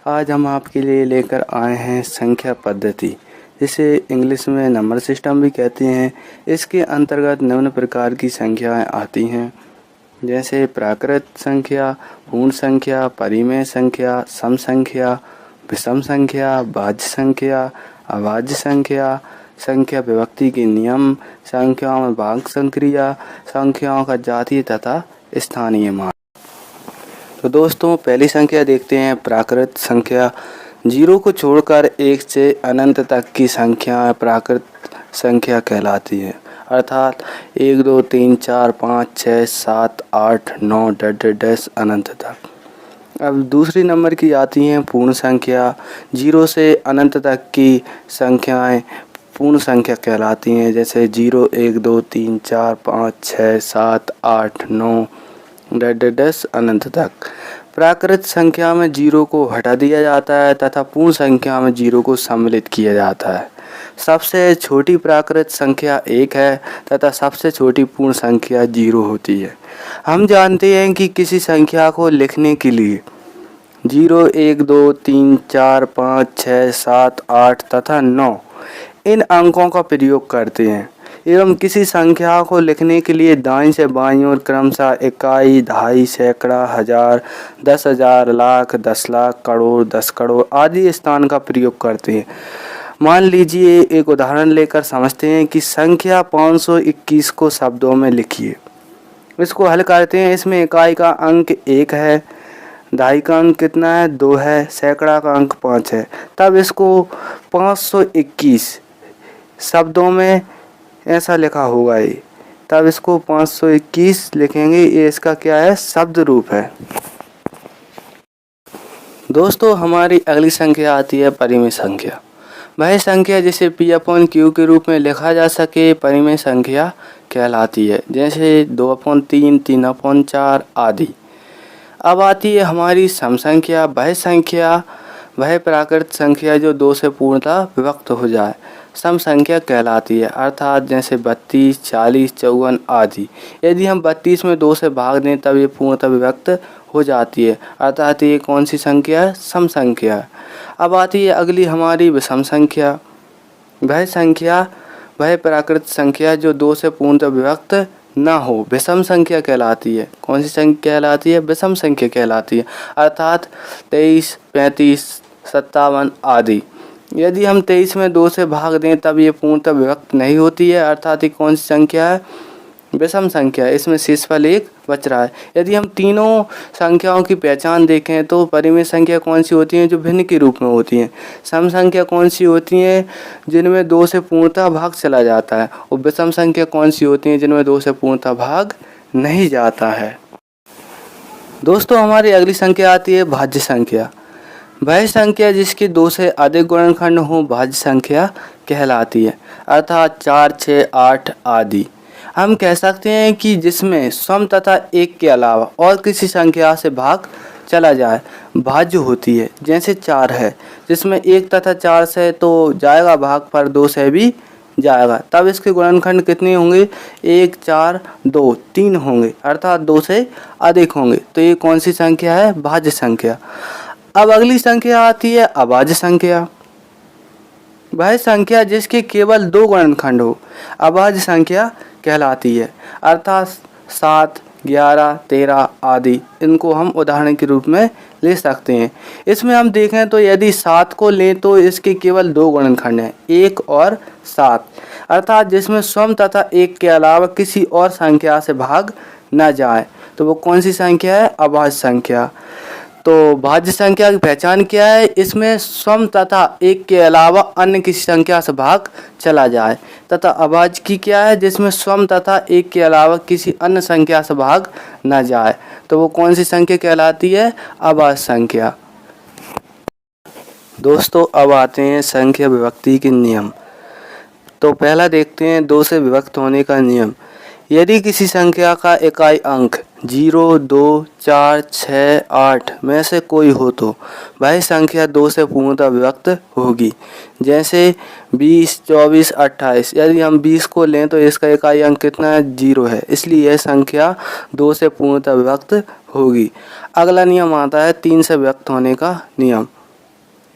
आज हम आपके लिए लेकर आए हैं संख्या पद्धति, जिसे इंग्लिश में नंबर सिस्टम भी कहते हैं। इसके अंतर्गत निम्न प्रकार की संख्याएं आती हैं, जैसे प्राकृत संख्या, पूर्ण संख्या, परिमेय संख्या, सम संख्या, विषम संख्या, भाज्य संख्या, अभाज्य संख्या, संख्या विभक्ति के नियम, संख्याओं में भाग संक्रिया, संख्याओं का जातीय तथा स्थानीय मान। तो दोस्तों, पहली संख्या देखते हैं प्राकृत संख्या। 0 को छोड़कर 1 से अनंत तक की संख्या प्राकृत संख्या कहलाती है, अर्थात 1 2 3 4 5 6 7 8 9 डैश अनंत तक। अब दूसरी नंबर की आती हैं पूर्ण संख्या। 0 से अनंत तक की संख्याएं पूर्ण संख्या कहलाती हैं, जैसे 0 1 2 3 4 5 6 7 8 9 डैश अनंत तक। प्राकृत संख्या में 0 को हटा दिया जाता है तथा पूर्ण संख्या में 0 को सम्मिलित किया जाता है। सबसे छोटी प्राकृत संख्या 1 है तथा सबसे छोटी पूर्ण संख्या 0 होती है। हम जानते हैं कि किसी संख्या को लिखने के लिए 0 1 2 3 4 5 6 7 8 तथा 9 इन अंकों का प्रयोग करते हैं, एवं किसी संख्या को लिखने के लिए दाईं से बाईं ओर क्रमशः इकाई, दहाई, सैकड़ा, हजार, 10,000, लाख, 10 लाख, करोड़, 10 करोड़ आदि स्थान का प्रयोग करते हैं। मान लीजिए एक उदाहरण लेकर समझते हैं कि संख्या 521 को शब्दों में लिखिए। इसको हल करते हैं। इसमें इकाई का अंक 1 है, दहाई का अंक कितना है 2 है, सैकड़ा का अंक 5 है। तब इसको 521 शब्दों में ऐसा लिखा होगा ये, तब इसको 521 लिखेंगे। ये इसका क्या है, शब्द रूप है। दोस्तों, हमारी अगली संख्या आती है परिमेय संख्या। वह संख्या जिसे P/Q के रूप में लिखा जा सके परिमेय संख्या कहलाती है, जैसे 2/3, 3/4 आदि। अब आती है हमारी सम संख्या। वह प्राकृत संख्या जो 2 से पूर्णतः विभक्त हो जाए सम संख्या कहलाती है, अर्थात जैसे 32, 40, 54 आदि। यदि हम 32 में 2 से भाग दें तब ये पूर्णतः विभक्त हो जाती है, अर्थात ये कौन सी संख्या है, सम संख्या है। अब आती है अगली हमारी विषम संख्या। वह प्राकृत संख्या जो 2 से पूर्णतः विभक्त ना हो विषम संख्या कहलाती है। कौन सी संख्या कहलाती है, विषम संख्या कहलाती है, अर्थात 23, 35, 57 आदि। यदि हम 23 में 2 से भाग दें तब ये पूर्णतः विभक्त नहीं होती है, अर्थात ये कौन सी संख्या है, विषम संख्या। इसमें शेषफल 1 बच रहा है। यदि हम तीनों संख्याओं की पहचान देखें तो परिमेय संख्या कौन सी होती हैं, जो भिन्न के रूप में होती हैं। सम संख्या कौन सी होती हैं, जिनमें 2 से पूर्णतः भाग चला जाता है, और विषम संख्या कौन सी होती हैं, जिनमें 2 से पूर्णतः भाग नहीं जाता है। दोस्तों, हमारी अगली संख्या आती है भाज्य संख्या। वह संख्या जिसके 2 से अधिक गुणनखंड हो भाज्य संख्या कहलाती है, अर्थात 4, 6, 8 आदि। हम कह सकते हैं कि जिसमें सम तथा 1 के अलावा और किसी संख्या से भाग चला जाए भाज्य होती है, जैसे 4 है, जिसमें 1 तथा 4 से तो जाएगा भाग, पर 2 से भी जाएगा। तब इसके गुणनखंड कितने होंगे, 1, 4, 2, 3 होंगे, अर्थात 2 से अधिक होंगे। तो ये कौन सी संख्या है, भाज्य संख्या। अब अगली संख्या आती है अभाज्य संख्या। वह संख्या जिसके केवल 2 गुणनखंड हो अभाज्य संख्या कहलाती है, अर्थात 7, 11, 13 आदि। इनको हम उदाहरण के रूप में ले सकते हैं। इसमें हम देखें तो यदि 7 को लें तो इसके केवल 2 गुणनखंड हैं, 1 और 7, अर्थात जिसमें सम तथा 1 के अलावा किसी और संख्या से भाग न जाए, तो वो कौन सी संख्या है, अभाज्य संख्या। तो भाज्य संख्या की पहचान क्या है, इसमें सम तथा 1 के अलावा अन्य किसी संख्या से भाग चला जाए, तथा अभाज्य की क्या है, जिसमें सम तथा 1 के अलावा किसी अन्य संख्या से भाग न जाए, तो वो कौन सी संख्या कहलाती है, अभाज्य संख्या। दोस्तों, अब आते हैं संख्या विभक्ति के नियम। तो पहला देखते हैं 2 से विभक्त होने का नियम। यदि किसी संख्या का इकाई अंक 0, 2, 4, 6, 8 में से कोई हो तो वह संख्या 2 से पूर्णतः विभक्त होगी, जैसे 20, 24, 28। यदि हम 20 को लें तो इसका इकाई अंक कितना है, 0 है, इसलिए यह संख्या 2 से पूर्णतः विभक्त होगी। अगला नियम आता है 3 से विभक्त होने का नियम।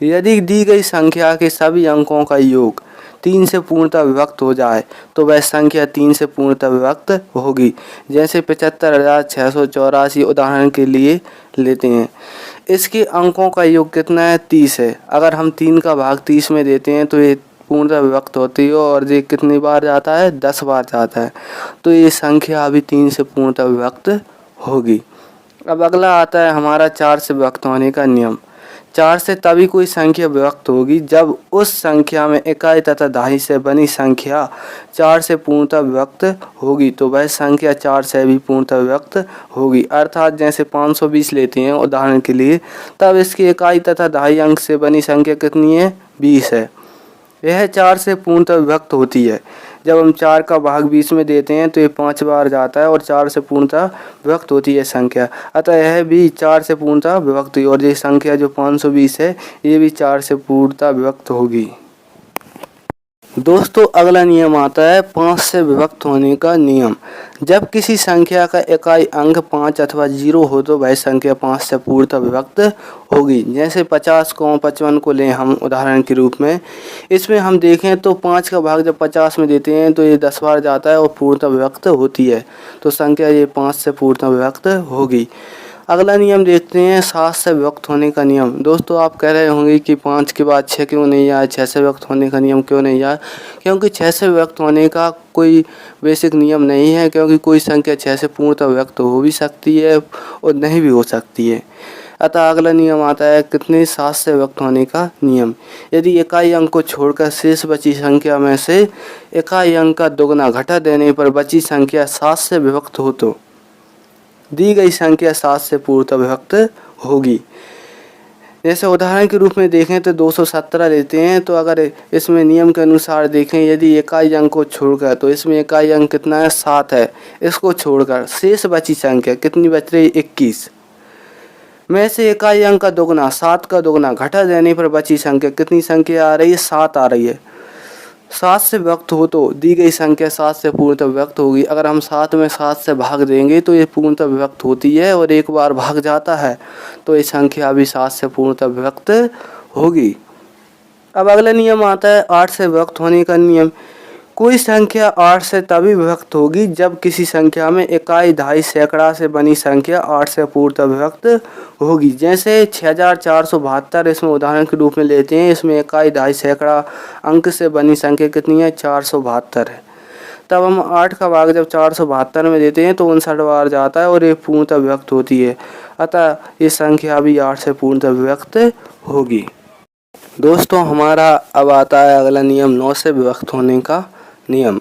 यदि दी गई संख्या के सभी अंकों का योग 3 से पूर्णतः विभक्त हो जाए तो वह संख्या 3 से पूर्णतः विभक्त होगी। जैसे 75,684 उदाहरण के लिए लेते हैं। इसके अंकों का योग कितना है? 30 है। अगर हम 3 का भाग 30 में देते हैं तो ये पूर्णतः विभक्त होती है और ये कितनी बार जाता है? 10 बार जाता है। तो ये संख्या अभी 3 से पूर्णतः विभक्त होगी। अब अगला आता है हमारा 4 से विभक्त होने का नियम। 4 से तभी कोई संख्या विभक्त होगी जब उस संख्या में इकाई तथा दहाई से बनी संख्या 4 से पूर्णतः विभक्त होगी, तो वह संख्या 4 से भी पूर्णतः विभक्त होगी। अर्थात जैसे 520 लेते हैं उदाहरण के लिए, तब इसकी इकाई तथा दहाई अंक से बनी संख्या कितनी है? 20 है। यह 4 से पूर्णतः विभक्त होती है। जब हम 4 का भाग 20 में देते हैं तो ये 5 बार जाता है और 4 से पूर्णतः विभक्त होती है संख्या। अतः यह भी 4 से पूर्णतः विभक्त हुई और ये संख्या जो 520 है ये भी 4 से पूर्णतः विभक्त होगी। दोस्तों अगला नियम आता है 5 से विभक्त होने का नियम। जब किसी संख्या का इकाई अंक 5 अथवा 0 हो तो वह संख्या 5 से पूर्णतः विभक्त होगी। जैसे 50 को 55 को लें हम उदाहरण के रूप में। इसमें हम देखें तो 5 का भाग जब 50 में देते हैं तो ये 10 बार जाता है और पूर्णतः विभक्त होती है, तो संख्या ये 5 से पूर्णतः विभक्त होगी। अगला नियम देखते हैं 7 से विभक्त होने का नियम। दोस्तों आप कह रहे होंगे कि 5 के बाद 6 क्यों नहीं आया, 6 से विभक्त होने का नियम क्यों नहीं आया? क्योंकि 6 से विभक्त होने का कोई बेसिक नियम नहीं है, क्योंकि कोई संख्या 6 से पूर्णतः विभक्त हो भी सकती है और नहीं भी हो सकती है। अतः अगला नियम आता है कितने? 7 से विभक्त होने का नियम। यदि इकाई अंक को छोड़कर शेष बची संख्या में से इकाई अंक का दोगुना घटा देने पर बची संख्या 7 से विभक्त हो तो दी गई संख्या 7 से पूर्णतः विभक्त होगी। जैसे उदाहरण के रूप में देखें तो 217 लेते हैं, तो अगर इसमें नियम के अनुसार देखें यदि इकाई अंक को छोड़कर, तो इसमें इकाई अंक कितना है? 7 है। इसको छोड़कर शेष बची संख्या कितनी बच रही? 21 में से इकाई अंक का दोगुना 7 का दोगुना घटा देने पर बची संख्या कितनी संख्या आ रही है? 7 आ रही है। 7 से विभक्त हो तो दी गई संख्या 7 से पूर्णतः विभक्त होगी। अगर हम 7 में 7 से भाग देंगे तो ये पूर्णतः विभक्त होती है और एक बार भाग जाता है, तो ये संख्या भी 7 से पूर्णतः विभक्त होगी। अब अगला नियम आता है 8 से विभक्त होने का नियम। कोई संख्या 8 से तभी विभक्त होगी जब किसी संख्या में इकाई दहाई सैकड़ा से बनी संख्या 8 से पूर्णतः विभक्त होगी। जैसे 6472 इसमें उदाहरण के रूप में लेते हैं। इसमें इकाई दहाई सैकड़ा अंक से बनी संख्या कितनी है? 472 है। तब हम 8 का भाग जब 472 में देते हैं तो 59 बार जाता है और ये पूर्णतः विभक्त होती है। अतः ये संख्या भी 8 से पूर्णतः विभक्त होगी। दोस्तों हमारा अब आता है अगला नियम 9 से विभक्त होने का नियम।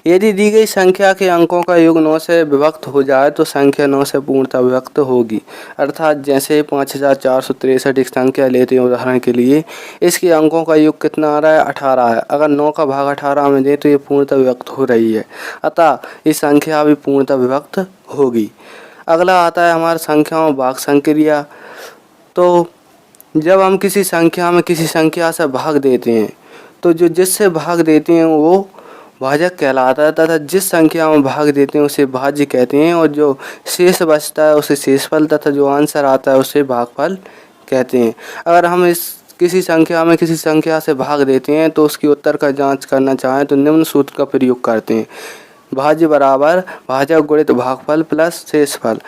यदि दी गई संख्या के अंकों का योग 9 से विभक्त हो जाए तो संख्या 9 से पूर्णतः विभक्त होगी। अर्थात जैसे 5463 एक संख्या लेते हैं उदाहरण के लिए, इसके अंकों का योग कितना आ रहा है? 18 है। अगर 9 का भाग 18 में दें तो ये पूर्णतः विभक्त हो रही है। अतः इस संख्या भी पूर्णतः विभक्त होगी। अगला आता है हमारा संख्याओं भाग संक्रिया। तो जब हम किसी संख्या में किसी संख्या से भाग देते हैं तो जो जिससे भाग देते हैं वो भाजक कहलाता है तथा जिस संख्या में भाग देते हैं उसे भाज्य कहते हैं, और जो शेष बचता है उसे शेषफल तथा जो आंसर आता है उसे भागफल कहते हैं। अगर हम इस किसी संख्या में किसी संख्या से भाग देते हैं तो उसकी उत्तर का जांच करना चाहें तो निम्न सूत्र का प्रयोग करते हैं। भाज्य बराबर भाजक गुणित भागफल प्लस शेषफल।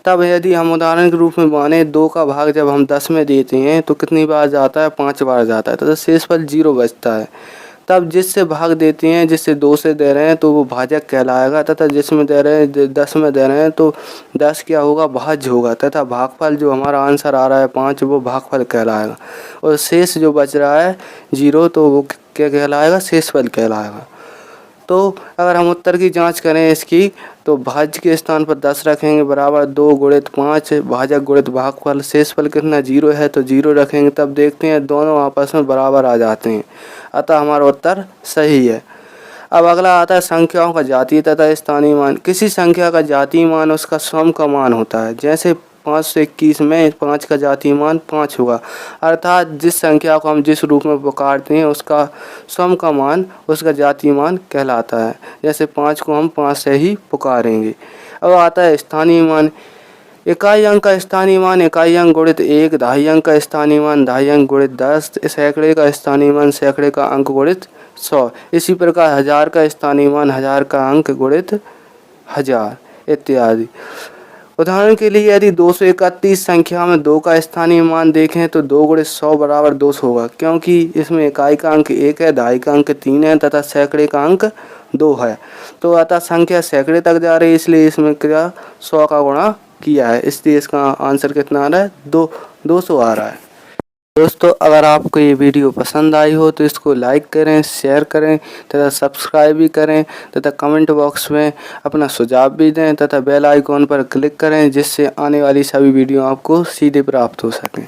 तब यदि हम उदाहरण के रूप में माने 2 का भाग जब हम 10 में देते हैं तो कितनी बार जाता है? 5 बार जाता है, तथा शेषफल 0 बचता है। तब जिससे भाग देते हैं, जिससे 2 से दे रहे हैं तो वो भाजक कहलाएगा, तथा जिसमें दे रहे हैं 10 में दे रहे हैं तो 10 क्या होगा? भाज्य होगा, तथा भागफल जो हमारा आंसर आ रहा है 5 वो भागफल कहलाएगा, और शेष जो बच रहा है 0 तो वो क्या कहलाएगा? शेषफल कहलाएगा। तो अगर हम उत्तर की जांच करें इसकी तो भाज्य के स्थान पर 10 रखेंगे बराबर 2 गुणित 5 भाजक गुणित भागफल। शेषफल कितना? 0 है तो 0 रखेंगे। तब देखते हैं दोनों आपस में बराबर आ जाते हैं, अतः हमारा उत्तर सही है। अब अगला आता है संख्याओं का जातीय तथा स्थानीय मान। किसी संख्या का जातीय मान उसका स्वयं का मान होता है। जैसे 521 में 5 का जातीय मान 5 होगा, अर्थात जिस संख्या को हम जिस रूप में पुकारते हैं उसका स्वयं का मान उसका जातीय मान कहलाता है। जैसे 5 को हम 5 से ही पुकारेंगे। अब आता है स्थानीय मान। इकाई अंक का स्थानीय मान इकाई अंक गुणित 1, दहाई अंक का स्थानीय मान दहाई अंक गुणित 10, सैकड़े का स्थानीय मान सैकड़े का अंक गुणित 100। इसी प्रकार हजार का स्थानीय मान हजार का अंक गुणित 1000 इत्यादि। उदाहरण के लिए यदि 231 संख्या में 2 का स्थानीय मान देखें तो 2 गुणित 100 बराबर 200 होगा, क्योंकि इसमें इकाई का अंक 1 है, दहाई का अंक 3 है तथा सैकड़े का अंक 2 है। तो अतः संख्या सैकड़े तक जा रही है, इसलिए इसमें क्या 100 का गुणा किया है, इसलिए इसका आंसर कितना आ रहा है 200 आ रहा है। दोस्तों, अगर आपको ये वीडियो पसंद आई हो तो इसको लाइक करें, शेयर करें तथा सब्सक्राइब भी करें तथा कमेंट बॉक्स में अपना सुझाव भी दें तथा बेल आइकॉन पर क्लिक करें, जिससे आने वाली सभी वीडियो आपको सीधे प्राप्त हो सकें।